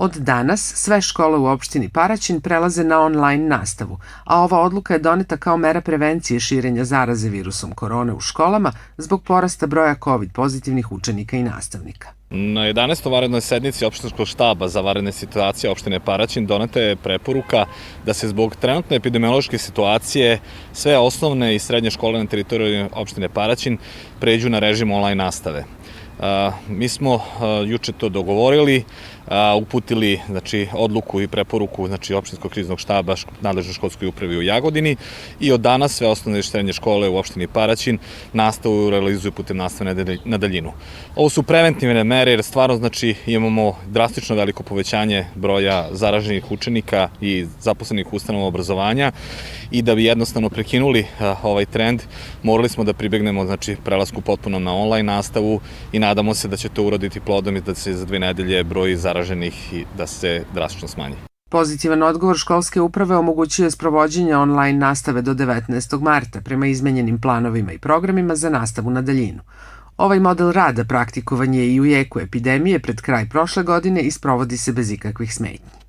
Od danas sve škole u opštini Paraćin prelaze na online nastavu, a ova odluka je doneta kao mera prevencije širenja zaraze virusom korone u školama zbog porasta broja COVID pozitivnih učenika i nastavnika. Na 11. vanrednoj sednici opštinskog štaba za vanredne situacije opštine Paraćin doneta je preporuka da se zbog trenutne epidemiološke situacije sve osnovne i srednje škole na teritoriji opštine Paraćin pređu na režim online nastave. Mi smo juče to dogovorili, uputili odluku i preporuku opštinskog kriznog štaba nadležnoj školskoj upravi u Jagodini i od danas sve osnovne i srednje škole u opštini Paraćin nastavu realizuju putem nastave na daljinu. Ovo su preventivne mere jer stvarno imamo drastično veliko povećanje broja zaraženih učenika i zaposlenih ustanova obrazovanja i da bi jednostavno prekinuli ovaj trend morali smo da pribegnemo prelasku potpuno na online nastavu i nadamo se da će to uroditi plodom i da se za 2 nedelje broj zaraženih i da se drastično smanji. Pozitivan odgovor školske uprave omogućuje sprovođenje online nastave do 19. marta prema izmenjenim planovima i programima za nastavu na daljinu. Ovaj model rada praktikovan je i u jeku epidemije pred kraj prošle godine i sprovodi se bez ikakvih smetnji.